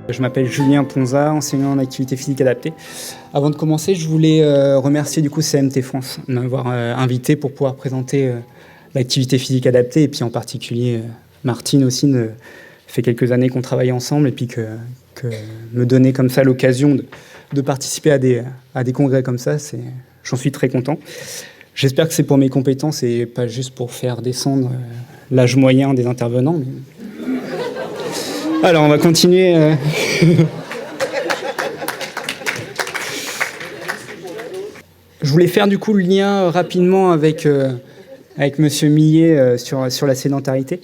Je m'appelle Julien Ponza, enseignant en activité physique adaptée. Avant de commencer, je voulais remercier du coup CMT France de m'avoir invité pour pouvoir présenter l'activité physique adaptée, et puis en particulier Martine aussi, fait quelques années qu'on travaille ensemble, et puis que me donner comme ça l'occasion de participer à des congrès comme ça, j'en suis très content. J'espère que c'est pour mes compétences et pas juste pour faire descendre l'âge moyen des intervenants. Alors, on va continuer. Je voulais faire du coup le lien rapidement avec Monsieur Millet sur la sédentarité.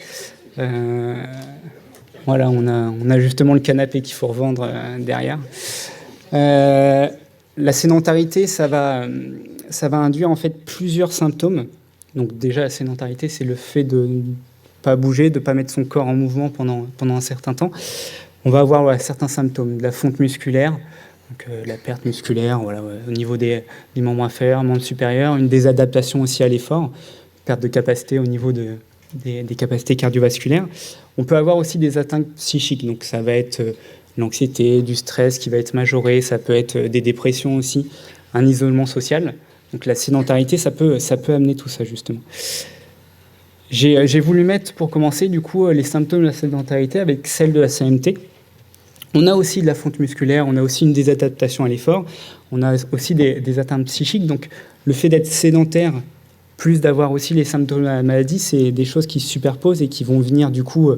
Voilà, on a justement le canapé qu'il faut revendre derrière. La sédentarité, ça va induire en fait plusieurs symptômes. Donc déjà, la sédentarité, c'est le fait de pas bouger, de pas mettre son corps en mouvement pendant un certain temps. On va avoir certains symptômes, de la fonte musculaire, donc la perte musculaire, au niveau des membres inférieurs, membres supérieurs, une désadaptation aussi à l'effort, perte de capacité au niveau des capacités cardiovasculaires. On peut avoir aussi des atteintes psychiques, donc ça va être l'anxiété, du stress qui va être majoré, ça peut être des dépressions aussi, un isolement social. Donc la sédentarité, ça peut amener tout ça justement. J'ai voulu mettre, pour commencer, du coup, les symptômes de la sédentarité avec celle de la CMT. On a aussi de la fonte musculaire, on a aussi une désadaptation à l'effort, on a aussi des atteintes psychiques. Donc, le fait d'être sédentaire, plus d'avoir aussi les symptômes de la maladie, c'est des choses qui se superposent et qui vont venir, du coup,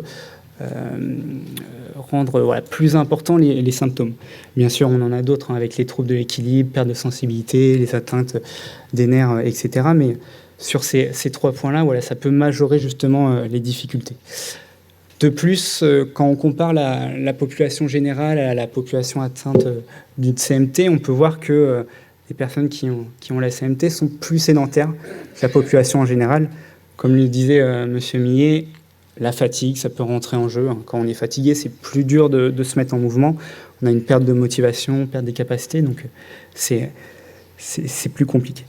rendre plus importants les symptômes. Bien sûr, on en a d'autres, avec les troubles de l'équilibre, perte de sensibilité, les atteintes des nerfs, etc. Mais sur ces trois points-là, ça peut majorer justement les difficultés. De plus, quand on compare la population générale à la population atteinte d'une CMT, on peut voir que les personnes qui ont la CMT sont plus sédentaires que la population en général. Comme le disait Monsieur Millet, la fatigue, ça peut rentrer en jeu. Quand on est fatigué, c'est plus dur de se mettre en mouvement. On a une perte de motivation, perte des capacités, donc c'est plus compliqué.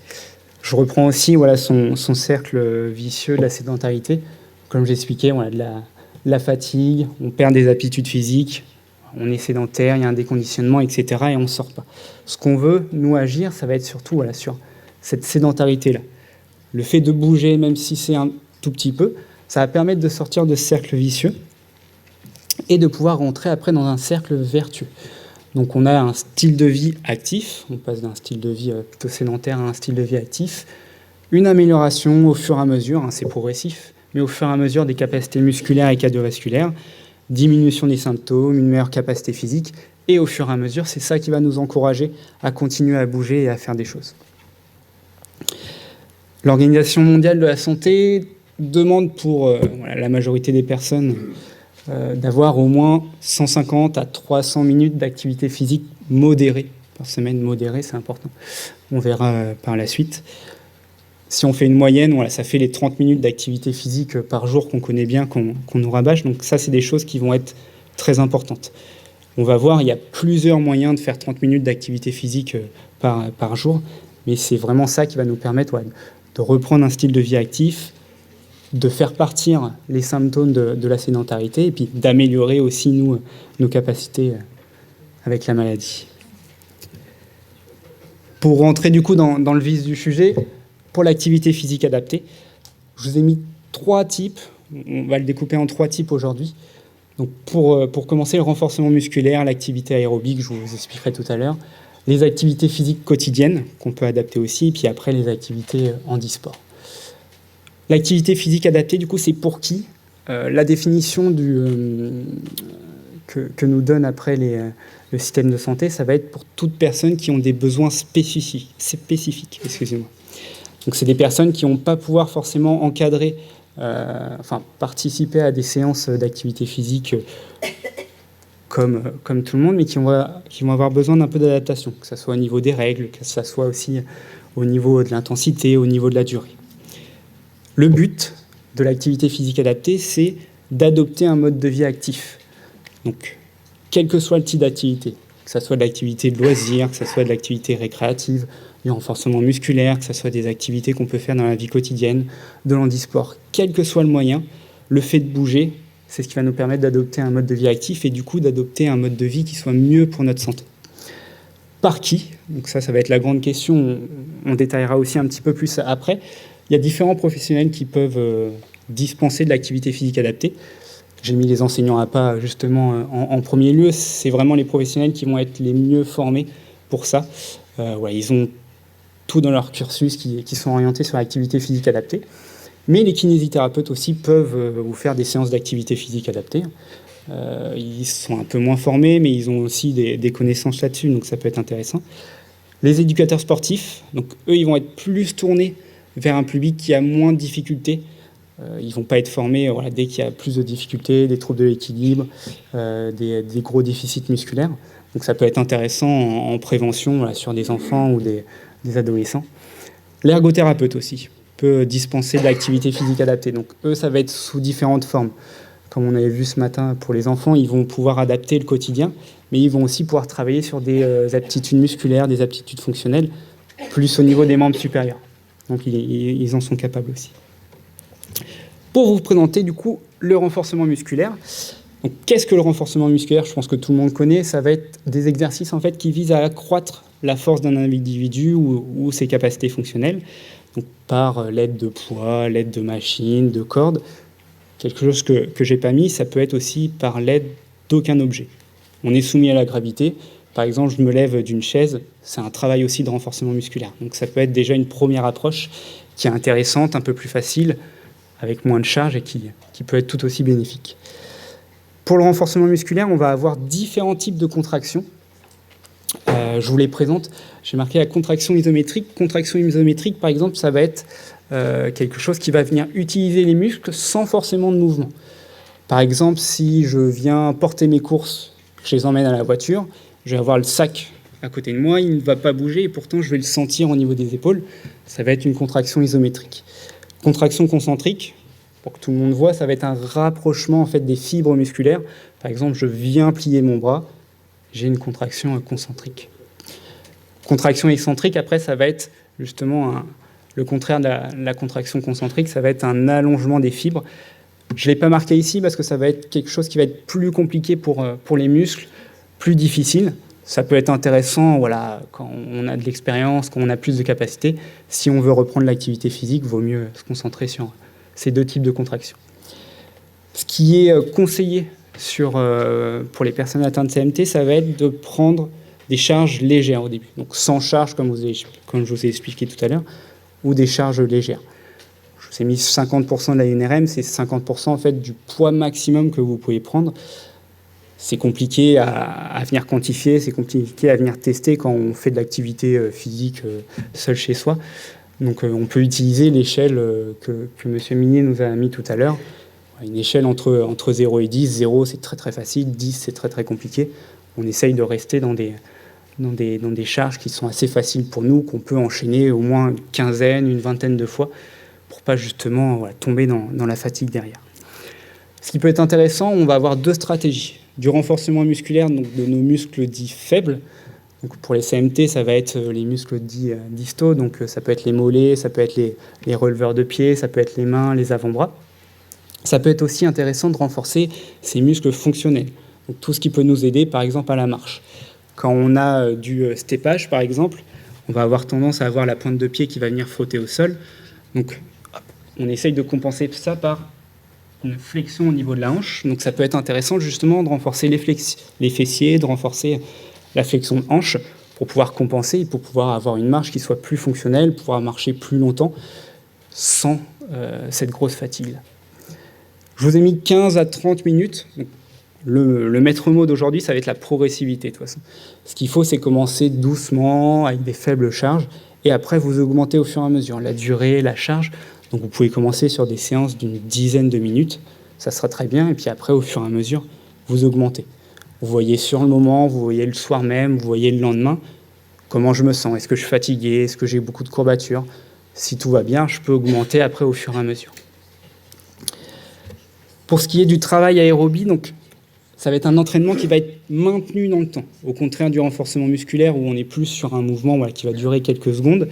Je reprends aussi son cercle vicieux de la sédentarité. Comme j'expliquais, de la fatigue, on perd des aptitudes physiques, on est sédentaire, il y a un déconditionnement, etc. et on ne sort pas. Ce qu'on veut, nous, agir, ça va être surtout sur cette sédentarité-là. Le fait de bouger, même si c'est un tout petit peu, ça va permettre de sortir de ce cercle vicieux et de pouvoir rentrer après dans un cercle vertueux. Donc on a un style de vie actif, on passe d'un style de vie plutôt sédentaire à un style de vie actif, une amélioration au fur et à mesure, c'est progressif, mais au fur et à mesure des capacités musculaires et cardiovasculaires, diminution des symptômes, une meilleure capacité physique, et au fur et à mesure, c'est ça qui va nous encourager à continuer à bouger et à faire des choses. L'Organisation mondiale de la santé demande pour la majorité des personnes d'avoir au moins 150 à 300 minutes d'activité physique modérée par semaine. Modérée, c'est important. On verra par la suite. Si on fait une moyenne, ça fait les 30 minutes d'activité physique par jour qu'on connaît bien, qu'on nous rabâche. Donc ça, c'est des choses qui vont être très importantes. On va voir, il y a plusieurs moyens de faire 30 minutes d'activité physique par jour, mais c'est vraiment ça qui va nous permettre de reprendre un style de vie actif, de faire partir les symptômes de la sédentarité et puis d'améliorer aussi, nos capacités avec la maladie. Pour rentrer du coup dans le vif du sujet, pour l'activité physique adaptée, je vous ai mis 3 types. On va le découper en 3 types aujourd'hui. Donc pour commencer, le renforcement musculaire, l'activité aérobique, je vous expliquerai tout à l'heure, les activités physiques quotidiennes qu'on peut adapter aussi, et puis après les activités handisport. L'activité physique adaptée, du coup, c'est pour qui ? La définition que nous donne après le système de santé, ça va être pour toute personne qui ont des besoins spécifiques. Excusez-moi. Donc, c'est des personnes qui n'ont pas pouvoir forcément encadrer, participer à des séances d'activité physique comme tout le monde, mais qui vont avoir besoin d'un peu d'adaptation, que ce soit au niveau des règles, que ce soit aussi au niveau de l'intensité, au niveau de la durée. Le but de l'activité physique adaptée, c'est d'adopter un mode de vie actif. Donc, quel que soit le type d'activité, que ce soit de l'activité de loisir, que ce soit de l'activité récréative, du renforcement musculaire, que ce soit des activités qu'on peut faire dans la vie quotidienne, de l'handisport, quel que soit le moyen, le fait de bouger, c'est ce qui va nous permettre d'adopter un mode de vie actif et du coup d'adopter un mode de vie qui soit mieux pour notre santé. Par qui? Donc ça va être la grande question, on détaillera aussi un petit peu plus après. Il y a différents professionnels qui peuvent dispenser de l'activité physique adaptée. J'ai mis les enseignants à pas justement en premier lieu, c'est vraiment les professionnels qui vont être les mieux formés pour ça. Ils ont tout dans leur cursus qui sont orientés sur l'activité physique adaptée. Mais les kinésithérapeutes aussi peuvent vous faire des séances d'activité physique adaptée. Ils sont un peu moins formés, mais ils ont aussi des connaissances là-dessus, donc ça peut être intéressant. Les éducateurs sportifs, donc eux, ils vont être plus tournés vers un public qui a moins de difficultés. Ils ne vont pas être formés dès qu'il y a plus de difficultés, des troubles de l'équilibre, des gros déficits musculaires. Donc ça peut être intéressant en prévention sur des enfants ou des adolescents. L'ergothérapeute aussi peut dispenser de l'activité physique adaptée. Donc eux, ça va être sous différentes formes. Comme on avait vu ce matin pour les enfants, ils vont pouvoir adapter le quotidien, mais ils vont aussi pouvoir travailler sur des aptitudes musculaires, des aptitudes fonctionnelles, plus au niveau des membres supérieurs. Donc ils en sont capables aussi. Pour vous présenter du coup le renforcement musculaire. Donc, qu'est-ce que le renforcement musculaire? Je pense que tout le monde connaît. Ça va être des exercices en fait qui visent à accroître la force d'un individu ou ses capacités fonctionnelles, donc par l'aide de poids, l'aide de machines, de cordes. Quelque chose que j'ai pas mis, ça peut être aussi par l'aide d'aucun objet. On est soumis à la gravité. Par exemple, je me lève d'une chaise, c'est un travail aussi de renforcement musculaire. Donc ça peut être déjà une première approche qui est intéressante, un peu plus facile, avec moins de charge et qui peut être tout aussi bénéfique. Pour le renforcement musculaire, on va avoir différents types de contractions. Je vous les présente. J'ai marqué la contraction isométrique. Contraction isométrique, par exemple, ça va être quelque chose qui va venir utiliser les muscles sans forcément de mouvement. Par exemple, si je viens porter mes courses, je les emmène à la voiture, je vais avoir le sac à côté de moi, il ne va pas bouger et pourtant je vais le sentir au niveau des épaules. Ça va être une contraction isométrique. Contraction concentrique, pour que tout le monde voit, ça va être un rapprochement en fait, des fibres musculaires. Par exemple, je viens plier mon bras, j'ai une contraction concentrique. Contraction excentrique, après, ça va être justement le contraire de la contraction concentrique, ça va être un allongement des fibres. Je ne l'ai pas marqué ici parce que ça va être quelque chose qui va être plus compliqué pour les muscles, plus difficile. Ça peut être intéressant quand on a de l'expérience, quand on a plus de capacité. Si on veut reprendre l'activité physique, il vaut mieux se concentrer sur ces deux types de contractions. Ce qui est conseillé pour les personnes atteintes de CMT, ça va être de prendre des charges légères au début. Donc sans charge, comme je vous ai expliqué tout à l'heure, ou des charges légères. Je vous ai mis 50% de la NRM, c'est 50% en fait, du poids maximum que vous pouvez prendre. C'est compliqué à venir quantifier, c'est compliqué à venir tester quand on fait de l'activité physique seul chez soi. Donc on peut utiliser l'échelle que M. Minier nous a mis tout à l'heure. Une échelle entre 0 et 10. 0, c'est très très facile. 10, c'est très très compliqué. On essaye de rester dans des charges qui sont assez faciles pour nous, qu'on peut enchaîner au moins une quinzaine, une vingtaine de fois pour pas justement tomber dans la fatigue derrière. Ce qui peut être intéressant, on va avoir deux stratégies. Du renforcement musculaire donc de nos muscles dits faibles. Donc pour les CMT, ça va être les muscles dits distaux, donc ça peut être les mollets, ça peut être les releveurs de pieds, ça peut être les mains, les avant-bras. Ça peut être aussi intéressant de renforcer ces muscles fonctionnels. Donc tout ce qui peut nous aider, par exemple, à la marche. Quand on a du steppage, par exemple, on va avoir tendance à avoir la pointe de pied qui va venir frotter au sol. Donc on essaye de compenser ça par une flexion au niveau de la hanche. Donc ça peut être intéressant justement de renforcer les fessiers, de renforcer la flexion de hanche pour pouvoir compenser et pour pouvoir avoir une marche qui soit plus fonctionnelle, pouvoir marcher plus longtemps sans cette grosse fatigue. Je vous ai mis 15 à 30 minutes. Donc, le maître mot d'aujourd'hui, ça va être la progressivité de toute façon. Ce qu'il faut, c'est commencer doucement avec des faibles charges et après vous augmentez au fur et à mesure la durée, la charge. Donc vous pouvez commencer sur des séances d'une dizaine de minutes, ça sera très bien, et puis après, au fur et à mesure, vous augmentez. Vous voyez sur le moment, vous voyez le soir même, vous voyez le lendemain, comment je me sens, est-ce que je suis fatigué, est-ce que j'ai beaucoup de courbatures. Si tout va bien, je peux augmenter après au fur et à mesure. Pour ce qui est du travail aérobie, donc, ça va être un entraînement qui va être maintenu dans le temps, au contraire du renforcement musculaire où on est plus sur un mouvement qui va durer quelques secondes.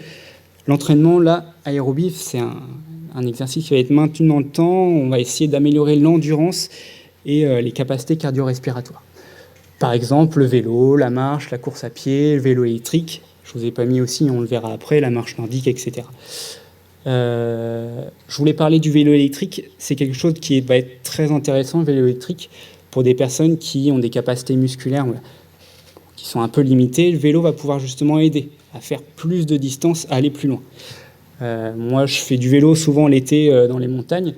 L'entraînement, là, aérobie, c'est un exercice qui va être maintenu dans le temps. On va essayer d'améliorer l'endurance et les capacités cardio-respiratoires. Par exemple, le vélo, la marche, la course à pied, le vélo électrique. Je vous ai pas mis aussi, on le verra après, la marche nordique, etc. Je voulais parler du vélo électrique. C'est quelque chose qui va être très intéressant, le vélo électrique, pour des personnes qui ont des capacités musculaires qui sont un peu limitées. Le vélo va pouvoir justement aider à faire plus de distance, à aller plus loin. Moi, je fais du vélo souvent l'été dans les montagnes.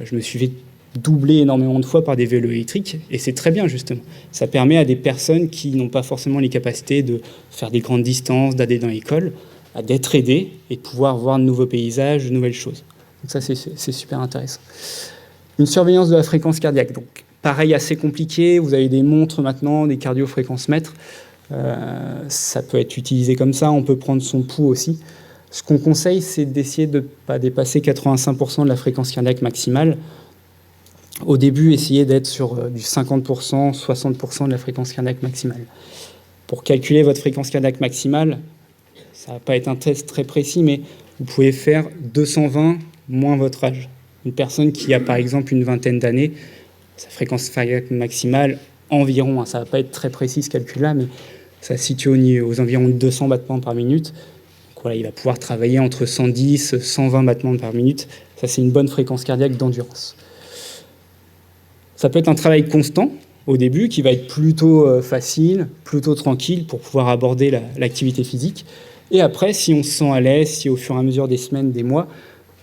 Je me suis fait doubler énormément de fois par des vélos électriques, et c'est très bien justement. Ça permet à des personnes qui n'ont pas forcément les capacités de faire des grandes distances, d'aller dans l'école, d'être aidées et de pouvoir voir de nouveaux paysages, de nouvelles choses. Donc ça, c'est super intéressant. Une surveillance de la fréquence cardiaque. Donc pareil, assez compliqué. Vous avez des montres maintenant, des cardiofréquencemètres. Ça peut être utilisé comme ça. On peut prendre son pouls aussi. Ce qu'on conseille, c'est d'essayer de ne pas dépasser 85% de la fréquence cardiaque maximale. Au début, essayez d'être sur du 50%, 60% de la fréquence cardiaque maximale. Pour calculer votre fréquence cardiaque maximale, ça ne va pas être un test très précis, mais vous pouvez faire 220 moins votre âge. Une personne qui a par exemple une vingtaine d'années, sa fréquence cardiaque maximale, environ, ça ne va pas être très précis ce calcul-là, mais ça se situe aux environs de 200 battements par minute. Donc voilà, il va pouvoir travailler entre 110 120 battements par minute. Ça, c'est une bonne fréquence cardiaque d'endurance. Ça peut être un travail constant au début qui va être plutôt facile, plutôt tranquille pour pouvoir aborder l'activité physique. Et après, si on se sent à l'aise, si au fur et à mesure des semaines, des mois,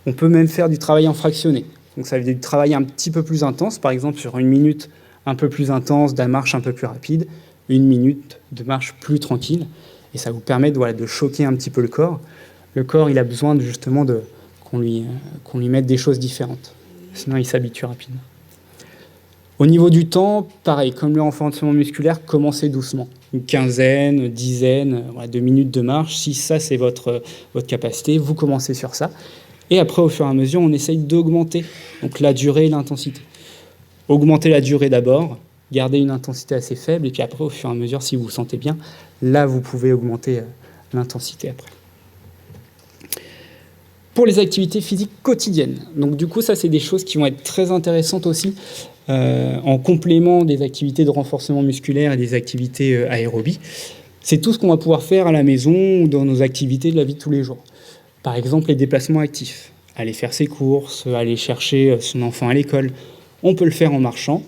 on peut même faire du travail en fractionné. Donc ça veut dire du travail un petit peu plus intense, par exemple sur 1 minute un peu plus intense, de la marche un peu plus rapide, 1 minute de marche plus tranquille. Et ça vous permet de choquer un petit peu le corps. Le corps, il a besoin justement qu'on lui mette des choses différentes. Sinon, il s'habitue rapidement. Au niveau du temps, pareil, comme le renforcement musculaire, commencez doucement. Une quinzaine, dizaine de minutes de marche. Si ça, c'est votre capacité, vous commencez sur ça. Et après, au fur et à mesure, on essaye d'augmenter donc la durée et l'intensité. Augmenter la durée d'abord, garder une intensité assez faible, et puis après, au fur et à mesure, si vous vous sentez bien, là, vous pouvez augmenter l'intensité après. Pour les activités physiques quotidiennes. Donc du coup, ça, c'est des choses qui vont être très intéressantes aussi, en complément des activités de renforcement musculaire et des activités aérobies. C'est tout ce qu'on va pouvoir faire à la maison ou dans nos activités de la vie de tous les jours. Par exemple, les déplacements actifs. Aller faire ses courses, aller chercher son enfant à l'école. On peut le faire en marchant,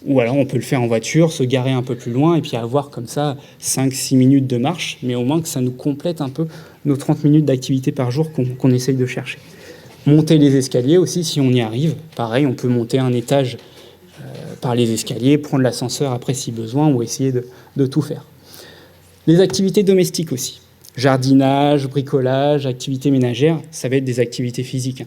ou alors on peut le faire en voiture, se garer un peu plus loin et puis avoir comme ça 5-6 minutes de marche, mais au moins que ça nous complète un peu nos 30 minutes d'activité par jour qu'on essaye de chercher. Monter les escaliers aussi, si on y arrive. Pareil, on peut monter un étage par les escaliers, prendre l'ascenseur après si besoin, ou essayer de tout faire. Les activités domestiques aussi. Jardinage, bricolage, activités ménagères, ça va être des activités physiques.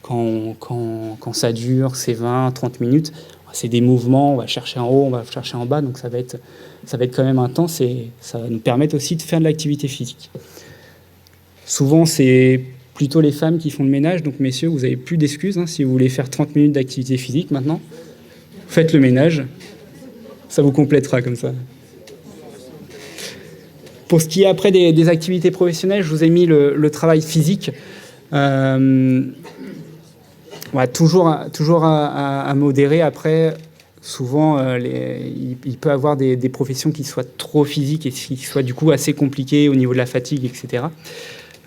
Quand ça dure, c'est 20-30 minutes, c'est des mouvements, on va chercher en haut, on va chercher en bas, donc ça va être quand même intense et ça va nous permettre aussi de faire de l'activité physique. Souvent, c'est plutôt les femmes qui font le ménage, donc messieurs, vous n'avez plus d'excuses, si vous voulez faire 30 minutes d'activité physique maintenant, faites le ménage, ça vous complétera comme ça. Pour ce qui est après des activités professionnelles, je vous ai mis le travail physique. Toujours à modérer. Après, souvent, il peut y avoir des professions qui soient trop physiques et qui soient du coup assez compliquées au niveau de la fatigue, etc.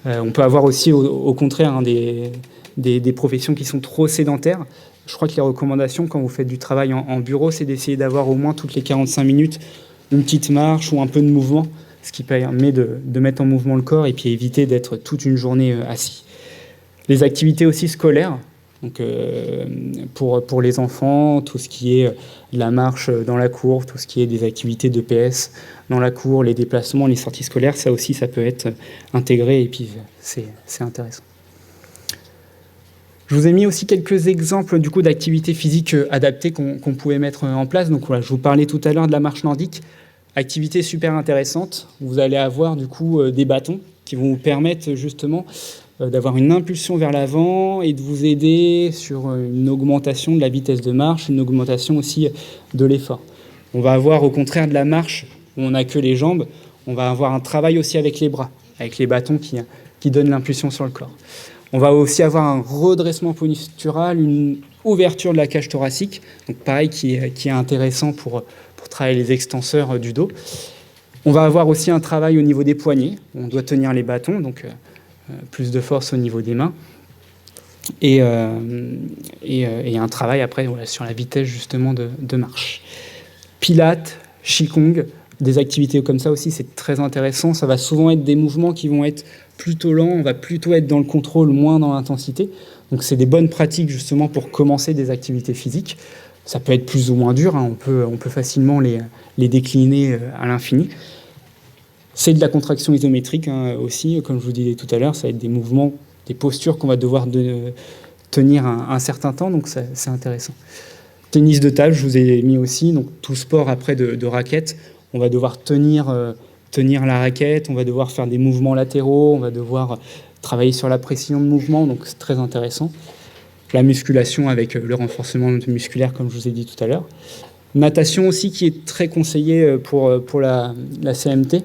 On peut avoir aussi, au contraire, des professions qui sont trop sédentaires. Je crois que les recommandations, quand vous faites du travail en bureau, c'est d'essayer d'avoir au moins toutes les 45 minutes une petite marche ou un peu de mouvement, ce qui permet de mettre en mouvement le corps et puis éviter d'être toute une journée assis. Les activités aussi scolaires, donc pour les enfants, tout ce qui est la marche dans la cour, tout ce qui est des activités de PS dans la cour, les déplacements, les sorties scolaires, ça aussi, ça peut être intégré et puis c'est intéressant. Je vous ai mis aussi quelques exemples du coup d'activités physiques adaptées qu'on pouvait mettre en place. Donc voilà, je vous parlais tout à l'heure de la marche nordique, activité super intéressante. Vous allez avoir du coup des bâtons qui vont vous permettre justement d'avoir une impulsion vers l'avant et de vous aider sur une augmentation de la vitesse de marche, une augmentation aussi de l'effort. On va avoir au contraire de la marche où on n'a que les jambes, on va avoir un travail aussi avec les bras, avec les bâtons qui qui donne l'impulsion sur le corps. On va aussi avoir un redressement postural, une ouverture de la cage thoracique, donc pareil, qui est intéressant pour travailler les extenseurs du dos. On va avoir aussi un travail au niveau des poignets. On doit tenir les bâtons, donc plus de force au niveau des mains. Et un travail après sur la vitesse justement de marche. Pilates, Qigong, des activités comme ça aussi, c'est très intéressant. Ça va souvent être des mouvements qui vont être plutôt lents, on va plutôt être dans le contrôle, moins dans l'intensité. Donc c'est des bonnes pratiques justement pour commencer des activités physiques. Ça peut être plus ou moins dur, hein. On peut facilement les décliner à l'infini. C'est de la contraction isométrique aussi, comme je vous disais tout à l'heure, ça va être des mouvements, des postures qu'on va devoir tenir un certain temps, donc c'est intéressant. Tennis de table, je vous ai mis aussi, donc tout sport après de raquette, on va devoir tenir la raquette, on va devoir faire des mouvements latéraux, on va devoir travailler sur la précision de mouvement, donc c'est très intéressant. La musculation avec le renforcement musculaire, comme je vous ai dit tout à l'heure. Natation aussi, qui est très conseillée pour la CMT.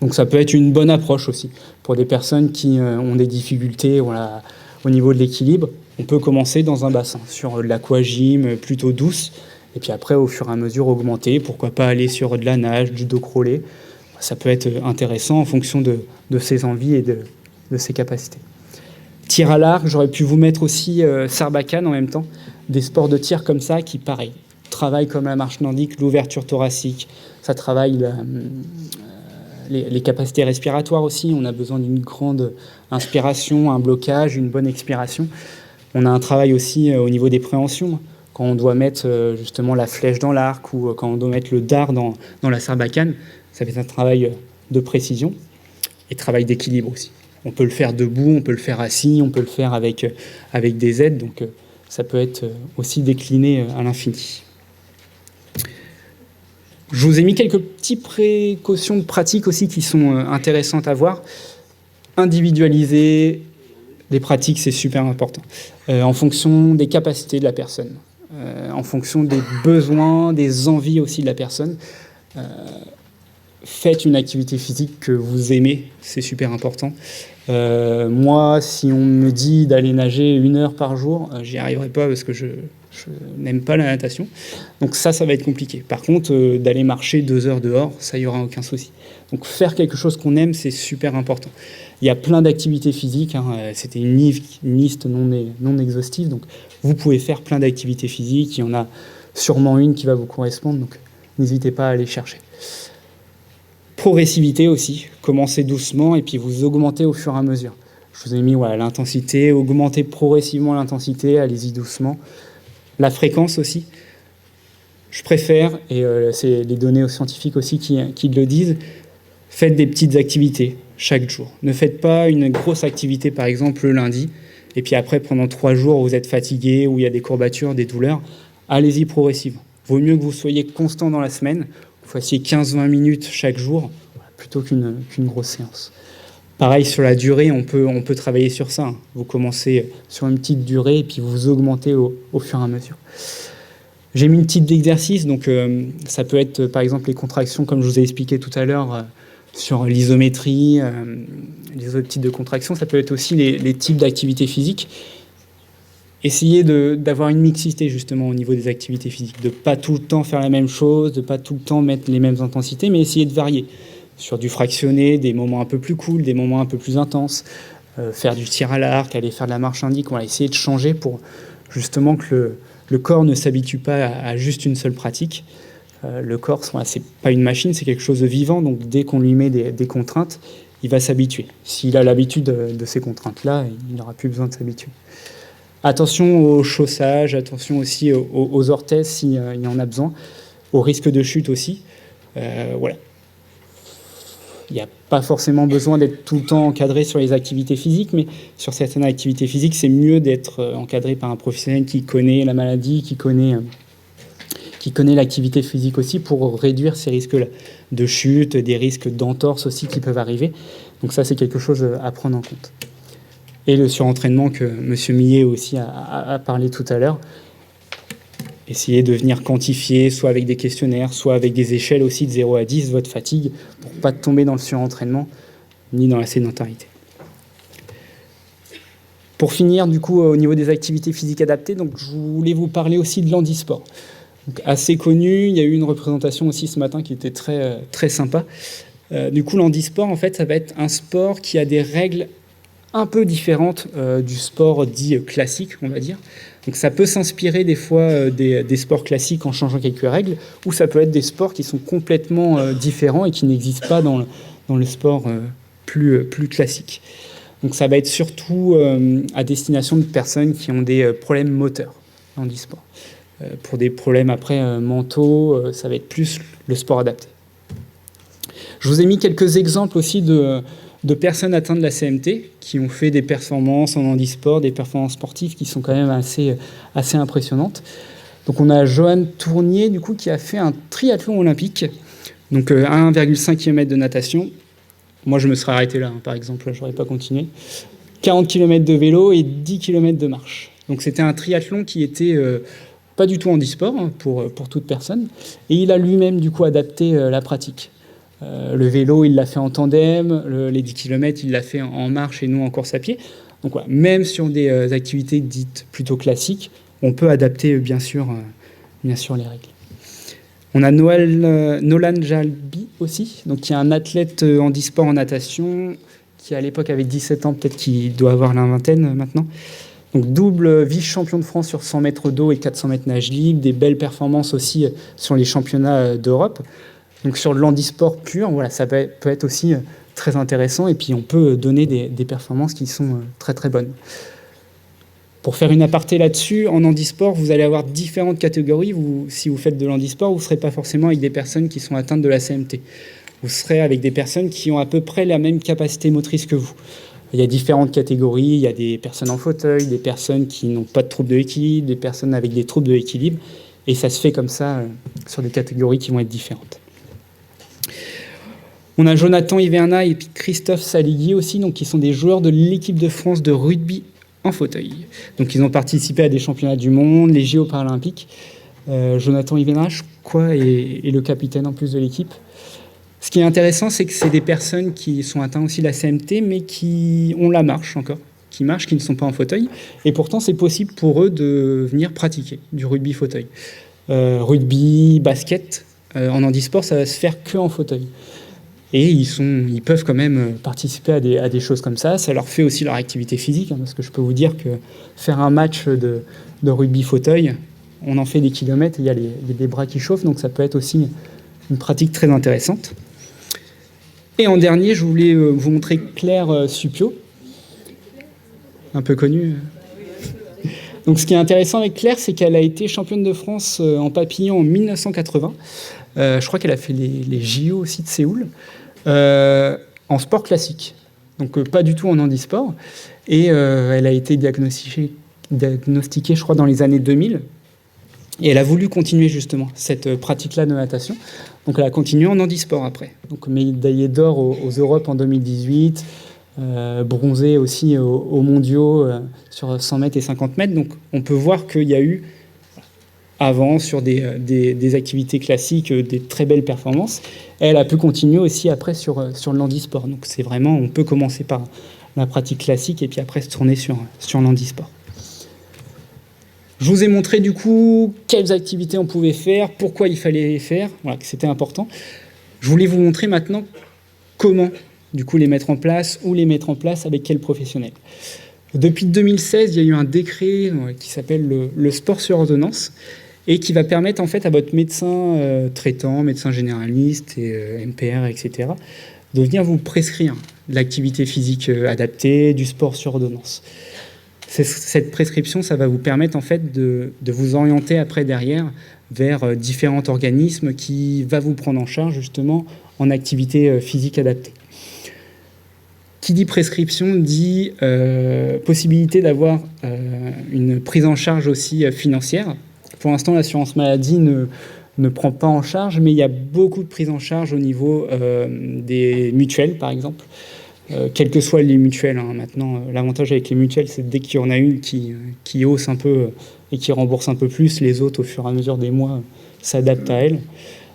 Donc ça peut être une bonne approche aussi pour des personnes qui ont des difficultés au niveau de l'équilibre. On peut commencer dans un bassin, sur de l'aquagym plutôt douce, et puis après, au fur et à mesure, augmenter. Pourquoi pas aller sur de la nage, du dos crawlé. Ça peut être intéressant en fonction de ses envies et de ses capacités. Tir à l'arc, j'aurais pu vous mettre aussi Sarbacane en même temps. Des sports de tir comme ça qui, pareil, travaillent comme la marche nordique, l'ouverture thoracique. Ça travaille les capacités respiratoires aussi. On a besoin d'une grande inspiration, un blocage, une bonne expiration. On a un travail aussi au niveau des préhensions. Quand on doit mettre justement la flèche dans l'arc ou quand on doit mettre le dard dans la Sarbacane, ça fait un travail de précision et travail d'équilibre aussi. On peut le faire debout, on peut le faire assis, on peut le faire avec des aides, donc ça peut être aussi décliné à l'infini. Je vous ai mis quelques petites précautions de pratique aussi qui sont intéressantes à voir. Individualiser les pratiques, c'est super important. En fonction des capacités de la personne, en fonction des besoins, des envies aussi de la personne. Faites une activité physique que vous aimez, c'est super important. Moi, si on me dit d'aller nager 1 heure par jour, j'y arriverai pas parce que je n'aime pas la natation. Donc ça va être compliqué. Par contre, d'aller marcher 2 heures dehors, ça y aura aucun souci. Donc faire quelque chose qu'on aime, c'est super important. Il y a plein d'activités physiques, c'était une liste non exhaustive, donc vous pouvez faire plein d'activités physiques, il y en a sûrement une qui va vous correspondre, donc n'hésitez pas à aller chercher. Progressivité aussi, commencez doucement et puis vous augmentez au fur et à mesure. Je vous ai mis l'intensité, augmentez progressivement l'intensité, allez-y doucement. La fréquence aussi, je préfère, et c'est les données scientifiques aussi qui le disent, faites des petites activités chaque jour. Ne faites pas une grosse activité par exemple le lundi, et puis après pendant 3 jours vous êtes fatigué, ou il y a des courbatures, des douleurs, allez-y progressivement. Vaut mieux que vous soyez constant dans la semaine, vous fassiez 15-20 minutes chaque jour, plutôt qu'une grosse séance. Pareil, sur la durée, on peut travailler sur ça. Vous commencez sur une petite durée et puis vous augmentez au fur et à mesure. J'ai mis une petite d'exercice, donc ça peut être par exemple les contractions, comme je vous ai expliqué tout à l'heure, sur l'isométrie, les autres types de contractions. Ça peut être aussi les types d'activités physiques. Essayez d'avoir une mixité justement au niveau des activités physiques, de ne pas tout le temps faire la même chose, de ne pas tout le temps mettre les mêmes intensités, mais essayer de varier sur du fractionné, des moments un peu plus cool, des moments un peu plus intenses, faire du tir à l'arc, aller faire de la marche indique, on va essayer de changer pour justement que le corps ne s'habitue pas à juste une seule pratique. Le corps, c'est pas une machine, c'est quelque chose de vivant, donc dès qu'on lui met des contraintes, il va s'habituer. S'il a l'habitude de ces contraintes-là, il n'aura plus besoin de s'habituer. Attention au chaussage, attention aussi aux orthèses s'il y en a besoin, au risque de chute aussi. Voilà. Il n'y a pas forcément besoin d'être tout le temps encadré sur les activités physiques, mais sur certaines activités physiques, c'est mieux d'être encadré par un professionnel qui connaît la maladie, qui connaît l'activité physique aussi, pour réduire ces risques-là de chute, des risques d'entorse aussi qui peuvent arriver. Donc ça, c'est quelque chose à prendre en compte. Et le surentraînement que M. Millet aussi a parlé tout à l'heure. Essayez de venir quantifier, soit avec des questionnaires, soit avec des échelles aussi de 0 à 10, votre fatigue, pour ne pas tomber dans le surentraînement, ni dans la sédentarité. Pour finir, du coup, au niveau des activités physiques adaptées, donc, je voulais vous parler aussi de l'handisport. Donc, assez connu, il y a eu une représentation aussi ce matin qui était très, très sympa. Du coup, l'handisport, en fait, ça va être un sport qui a des règles un peu différentes du sport dit classique, on va dire. Donc ça peut s'inspirer des fois des sports classiques en changeant quelques règles, ou ça peut être des sports qui sont complètement différents et qui n'existent pas dans le sport plus classique. Donc ça va être surtout à destination de personnes qui ont des problèmes moteurs, l'handisport. Pour des problèmes après mentaux, ça va être plus le sport adapté. Je vous ai mis quelques exemples aussi de personnes atteintes de la CMT qui ont fait des performances en handisport, des performances sportives qui sont quand même assez impressionnantes. Donc on a Johan Tournier du coup, qui a fait un triathlon olympique, donc 1,5 km de natation. Moi je me serais arrêté là, par exemple, je n'aurais pas continué. 40 km de vélo et 10 km de marche. Donc c'était un triathlon qui était pas du tout handisport pour toute personne. Et il a lui-même du coup adapté la pratique. Le vélo, il l'a fait en tandem, les 10 km, il l'a fait en marche et non en course à pied. Donc voilà, même sur des activités dites plutôt classiques, on peut adapter bien sûr les règles. On a Nolan Jalbi aussi, donc qui est un athlète handisport en natation, qui à l'époque avait 17 ans, peut-être qu'il doit avoir la vingtaine maintenant. Donc double vice-champion de France sur 100 mètres d'eau et 400 mètres nage libre, des belles performances aussi sur les championnats d'Europe. Donc sur l'handisport pur, voilà, ça peut être aussi très intéressant et puis on peut donner des performances qui sont très très bonnes. Pour faire une aparté là-dessus, en handisport, vous allez avoir différentes catégories. Si vous faites de l'handisport, vous ne serez pas forcément avec des personnes qui sont atteintes de la CMT. Vous serez avec des personnes qui ont à peu près la même capacité motrice que vous. Il y a différentes catégories, il y a des personnes en fauteuil, des personnes qui n'ont pas de troubles de l'équilibre, des personnes avec des troubles de l'équilibre, et ça se fait comme ça sur des catégories qui vont être différentes. On a Jonathan Iverna et puis Christophe Saligui aussi, donc, qui sont des joueurs de l'équipe de France de rugby en fauteuil. Donc ils ont participé à des championnats du monde, les JO paralympiques. Jonathan Iverna, je crois, est le capitaine en plus de l'équipe. Ce qui est intéressant, c'est que c'est des personnes qui sont atteintes aussi de la CMT, mais qui ont la marche encore, qui marchent, qui ne sont pas en fauteuil. Et pourtant, c'est possible pour eux de venir pratiquer du rugby fauteuil. Rugby, basket, en handisport, ça va se faire que en fauteuil. Et ils peuvent quand même participer à des choses comme ça. Ça leur fait aussi leur activité physique, parce que je peux vous dire que faire un match de rugby fauteuil, on en fait des kilomètres, et il y a des bras qui chauffent, donc ça peut être aussi une pratique très intéressante. Et en dernier, je voulais vous montrer Claire Supio, un peu connue. Donc ce qui est intéressant avec Claire, c'est qu'elle a été championne de France en papillon en 1980. Je crois qu'elle a fait les JO aussi de Séoul. En sport classique, donc pas du tout en handisport, et elle a été diagnostiquée, je crois, dans les années 2000, et elle a voulu continuer justement cette pratique-là de natation, donc elle a continué en handisport après, donc médaillée d'or aux Europes en 2018, bronzée aussi aux mondiaux sur 100 mètres et 50 mètres, donc on peut voir qu'il y a eu avant sur des activités classiques, des très belles performances. Elle a pu continuer aussi après sur le handisport. Donc c'est vraiment, on peut commencer par la pratique classique et puis après se tourner sur l'handisport. Je vous ai montré du coup quelles activités on pouvait faire, pourquoi il fallait les faire, voilà, que c'était important. Je voulais vous montrer maintenant comment du coup les mettre en place, ou les mettre en place avec quels professionnels. Depuis 2016, il y a eu un décret qui s'appelle le sport sur ordonnance, et qui va permettre en fait à votre médecin traitant, médecin généraliste et MPR, etc., de venir vous prescrire de l'activité physique adaptée, du sport sur ordonnance. Cette prescription, ça va vous permettre en fait de vous orienter après derrière vers différents organismes qui va vous prendre en charge justement en activité physique adaptée. Qui dit prescription dit possibilité d'avoir une prise en charge aussi financière. Pour l'instant, l'assurance maladie ne prend pas en charge, mais il y a beaucoup de prise en charge au niveau des mutuelles, par exemple. Quelles que soient les mutuelles, hein. Maintenant, l'avantage avec les mutuelles, c'est dès qu'il y en a une qui hausse un peu et qui rembourse un peu plus, les autres, au fur et à mesure des mois, s'adaptent à elle.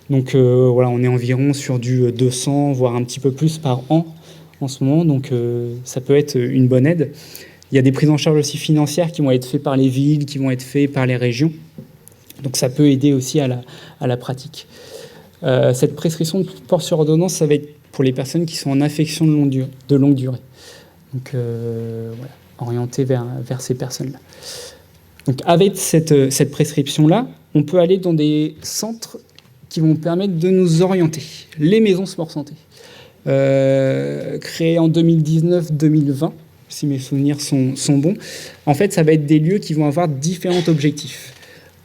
Donc voilà, on est environ sur du 200, voire un petit peu plus par an en ce moment, donc ça peut être une bonne aide. Il y a des prises en charge aussi financières qui vont être faites par les villes, qui vont être faites par les régions. Donc ça peut aider aussi à la pratique. Cette prescription de sport sur ordonnance, ça va être pour les personnes qui sont en affection de longue durée. Donc voilà, orienté vers ces personnes-là. Donc avec cette prescription-là, on peut aller dans des centres qui vont permettre de nous orienter. Les maisons sport santé, créées en 2019-2020, si mes souvenirs sont bons. En fait, ça va être des lieux qui vont avoir différents objectifs.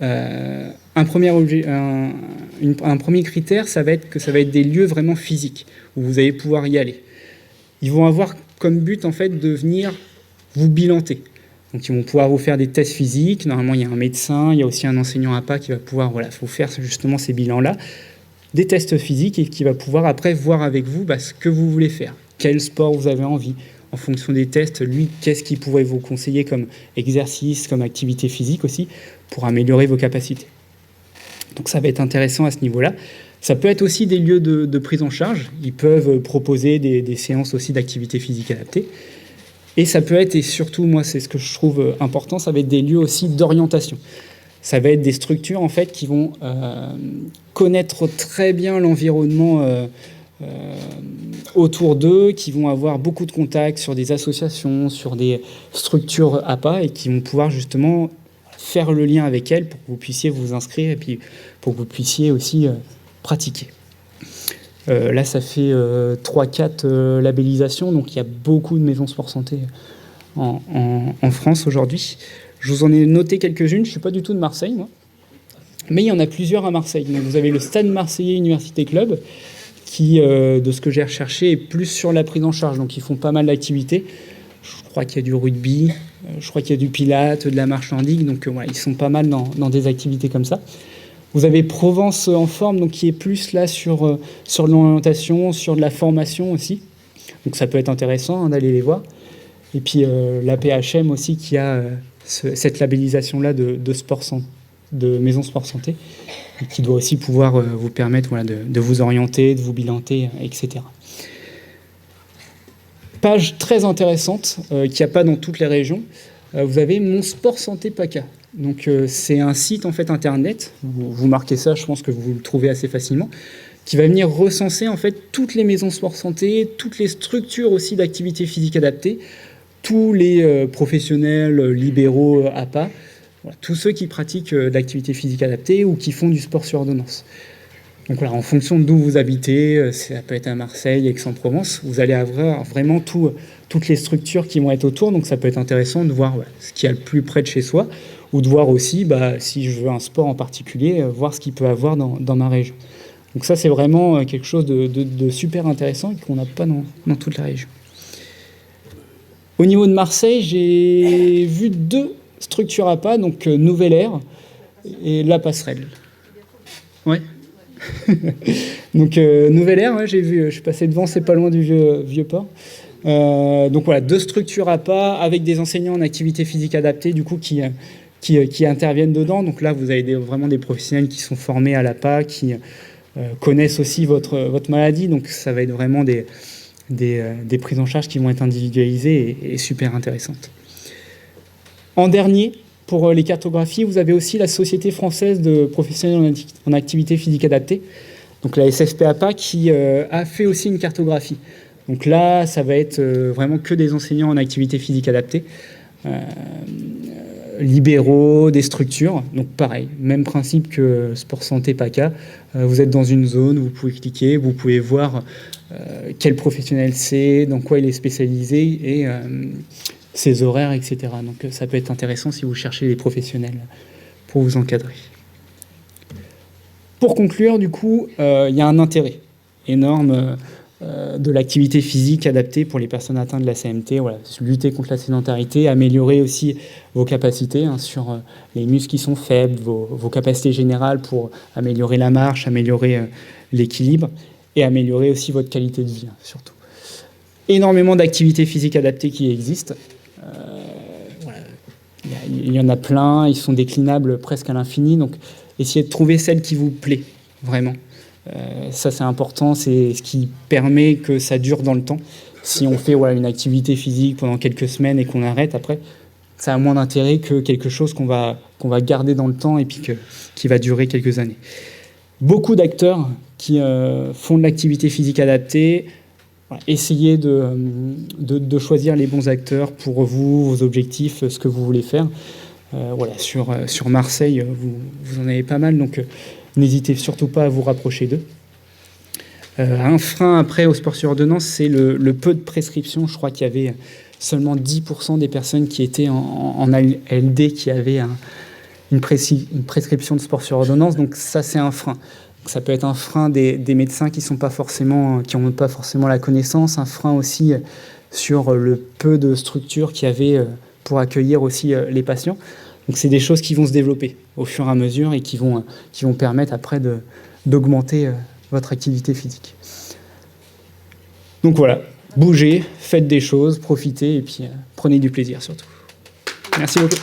Un premier critère, ça va être que ça va être des lieux vraiment physiques, où vous allez pouvoir y aller. Ils vont avoir comme but, en fait, de venir vous bilanter. Donc, ils vont pouvoir vous faire des tests physiques. Normalement, il y a un médecin, il y a aussi un enseignant APA qui va pouvoir vous faire justement ces bilans-là, des tests physiques, et qui va pouvoir après voir avec vous ce que vous voulez faire, quel sport vous avez envie. En fonction des tests, lui, qu'est-ce qu'il pourrait vous conseiller comme exercice, comme activité physique aussi, pour améliorer vos capacités. Donc ça va être intéressant à ce niveau-là. Ça peut être aussi des lieux de prise en charge. Ils peuvent proposer des séances aussi d'activité physique adaptée. Et ça peut être, et surtout, moi, c'est ce que je trouve important, ça va être des lieux aussi d'orientation. Ça va être des structures, en fait, qui vont connaître très bien l'environnement autour d'eux, qui vont avoir beaucoup de contacts sur des associations, sur des structures APA, et qui vont pouvoir justement faire le lien avec elles pour que vous puissiez vous inscrire et puis pour que vous puissiez aussi pratiquer. Là, ça fait 3-4 labellisations, donc il y a beaucoup de maisons sport santé en France aujourd'hui. Je vous en ai noté quelques-unes, je ne suis pas du tout de Marseille, moi, mais il y en a plusieurs à Marseille. Donc, vous avez le Stade Marseillais Université Club, qui, de ce que j'ai recherché, est plus sur la prise en charge. Donc, ils font pas mal d'activités. Je crois qu'il y a du rugby, je crois qu'il y a du pilate, de la marche nordique. Donc, voilà, ils sont pas mal dans des activités comme ça. Vous avez Provence en forme, donc qui est plus là sur l'orientation, sur de la formation aussi. Donc, ça peut être intéressant d'aller les voir. Et puis, la PHM aussi, qui a cette labellisation-là de maison sport santé, qui doit aussi pouvoir vous permettre de vous orienter, de vous bilanter, etc. Page très intéressante, qu'il n'y a pas dans toutes les régions. Vous avez Mon Sport Santé PACA. Donc c'est un site en fait internet, vous marquez ça, je pense que vous le trouvez assez facilement, qui va venir recenser en fait toutes les maisons sport santé, toutes les structures aussi d'activité physique adaptée, tous les professionnels libéraux APA, voilà, tous ceux qui pratiquent d'activité physique adaptée ou qui font du sport sur ordonnance. Donc voilà, en fonction d'où vous habitez, ça peut être à Marseille, Aix-en-Provence, vous allez avoir vraiment toutes les structures qui vont être autour, donc ça peut être intéressant de voir ce qu'il y a le plus près de chez soi, ou de voir aussi, si je veux un sport en particulier, voir ce qu'il peut avoir dans ma région. Donc ça, c'est vraiment quelque chose de super intéressant et qu'on n'a pas dans toute la région. Au niveau de Marseille, j'ai vu 2 structures APA, donc Nouvelle Ère et La Passerelle. Ouais. Donc Nouvelle Ère, ouais, j'ai vu, je suis passé devant, c'est pas loin du vieux port. Donc voilà, 2 structures APA avec des enseignants en activité physique adaptée, du coup, qui interviennent dedans. Donc là, vous avez vraiment des professionnels qui sont formés à l'APA, qui connaissent aussi votre maladie. Donc ça va être vraiment des prises en charge qui vont être individualisées et super intéressantes. En dernier, pour les cartographies, vous avez aussi la Société française de professionnels en activité physique adaptée, donc la SFPAPA, qui a fait aussi une cartographie. Donc là, ça va être vraiment que des enseignants en activité physique adaptée, libéraux, des structures. Donc pareil, même principe que Sport Santé PACA. Vous êtes dans une zone, vous pouvez cliquer, vous pouvez voir quel professionnel c'est, dans quoi il est spécialisé et ses horaires, etc. Donc ça peut être intéressant si vous cherchez des professionnels pour vous encadrer. Pour conclure, du coup, il y a un intérêt énorme de l'activité physique adaptée pour les personnes atteintes de la CMT, voilà, lutter contre la sédentarité, améliorer aussi vos capacités sur les muscles qui sont faibles, vos capacités générales pour améliorer la marche, améliorer l'équilibre et améliorer aussi votre qualité de vie, surtout. Énormément d'activités physiques adaptées qui existent. Voilà. Il y en a plein, ils sont déclinables presque à l'infini, donc essayez de trouver celle qui vous plaît, vraiment. Ça, c'est important, c'est ce qui permet que ça dure dans le temps. Si on fait une activité physique pendant quelques semaines et qu'on arrête, après, ça a moins d'intérêt que quelque chose qu'on va garder dans le temps et puis qui va durer quelques années. Beaucoup d'acteurs qui font de l'activité physique adaptée, essayez de choisir les bons acteurs pour vous, vos objectifs, ce que vous voulez faire. Sur Marseille, vous en avez pas mal, donc n'hésitez surtout pas à vous rapprocher d'eux. Un frein après au sport sur ordonnance, c'est le peu de prescriptions. Je crois qu'il y avait seulement 10% des personnes qui étaient en ALD qui avaient une prescription de sport sur ordonnance. Donc ça, c'est un frein. Donc, ça peut être un frein des médecins qui n'ont pas forcément la connaissance, un frein aussi sur le peu de structures qu'il y avait pour accueillir aussi les patients. Donc c'est des choses qui vont se développer au fur et à mesure et qui vont permettre après d'augmenter votre activité physique. Donc voilà, bougez, faites des choses, profitez et puis prenez du plaisir surtout. Merci beaucoup.